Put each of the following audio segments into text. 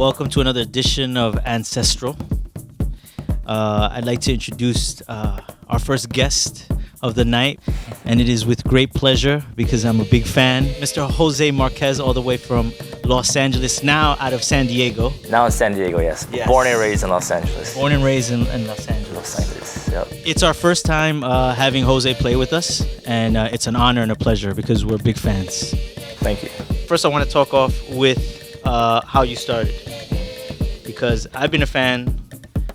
welcome to another edition of Ancestral. I'd like to introduce our first guest of the night, and it is with great pleasure because I'm a big fan, Mr. Jose Marquez, all the way from Los Angeles, now out of San Diego. Now in San Diego, yes. Born and raised in Los Angeles. Born and raised in Los Angeles. Los Angeles, yep. It's our first time having Jose play with us, and it's an honor and a pleasure because we're big fans. Thank you. First, I want to talk off with how you started, because I've been a fan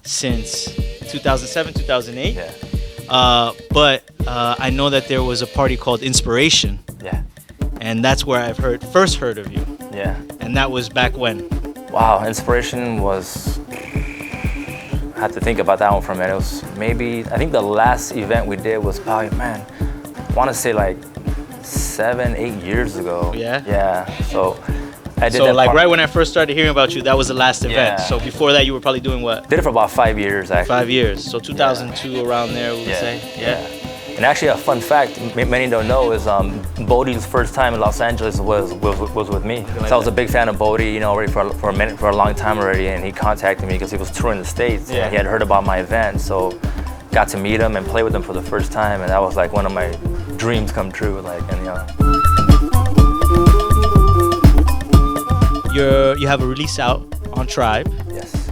since 2007, 2008. Yeah. But I know that there was a party called Inspiration. Yeah. And that's where I've first heard of you. Yeah. And that was back when? Wow, Inspiration was, I had to think about that one for a minute. It was maybe, I think the last event we did was probably, man, I want to say like 7, 8 years ago. Yeah? Yeah, so I did so that like right when I first started hearing about you, that was the last event. Yeah. So before that, you were probably doing what? Did it for about 5 years, actually. 5 years. So 2002, around there, we would say? Yeah. And actually, a fun fact many don't know is Boddhi's first time in Los Angeles was with me. So I was a big fan of Boddhi, you know, already for a long time already, and he contacted me because he was touring the States. Yeah. And he had heard about my event, so got to meet him and play with him for the first time, and that was like one of my dreams come true. Like, and you have a release out on Tribe. Yes.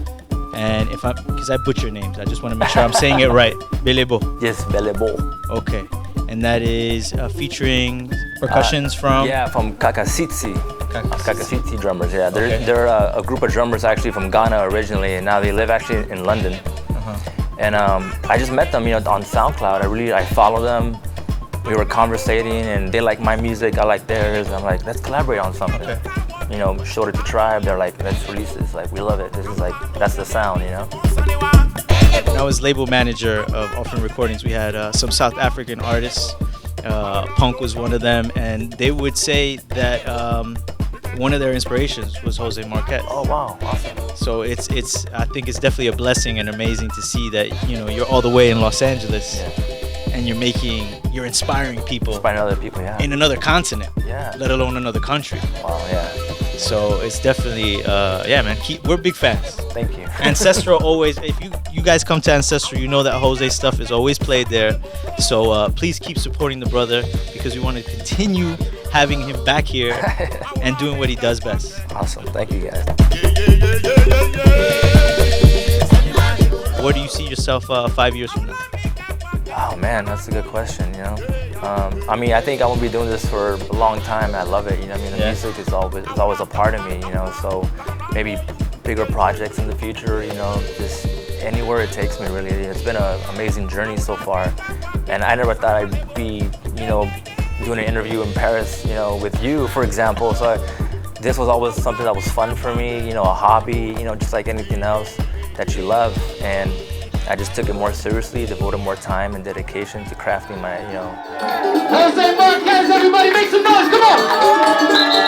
And because I butcher names, I just want to make sure I'm saying it right. BELEBO. Yes, BELEBO. Okay. And that is featuring percussions from? Yeah, from Kakasitsi. Kakasitsi drummers, yeah. Okay. They're a group of drummers actually from Ghana originally, and now they live actually in London. Uh-huh. And I just met them, you know, on SoundCloud. I follow them. We were conversating, and they like my music, I like theirs. I'm like, let's collaborate on something. Okay. You know, showed it to Tribe. They're like, let's release this. Like, we love it. This is like, that's the sound, you know. When I was label manager of Orphan Recordings, we had some South African artists. Punk was one of them, and they would say that one of their inspirations was Jose Marquez. Oh wow, awesome. So I think it's definitely a blessing and amazing to see that, you know, you're all the way in Los Angeles. Yeah. And you're inspiring people. Inspiring other people, yeah. In another continent. Yeah. Let alone another country. Wow, yeah. So it's definitely, yeah, man. We're big fans. Thank you. Ancestral always. If you guys come to Ancestral, you know that Jose's stuff is always played there. So please keep supporting the brother because we want to continue having him back here and doing what he does best. Awesome. Thank you, guys. Where do you see yourself 5 years from now? Oh man, that's a good question, you know. I mean, I think I won't be doing this for a long time. I love it, you know. I mean, the music is always a part of me, you know. So maybe bigger projects in the future, you know, just anywhere it takes me, really. It's been an amazing journey so far, and I never thought I'd be, you know, doing an interview in Paris, you know, with you, for example. So this was always something that was fun for me, you know, a hobby, you know, just like anything else that you love, and I just took it more seriously, devoted more time and dedication to crafting my, you know. Jose Marquez, everybody make some noise, come on!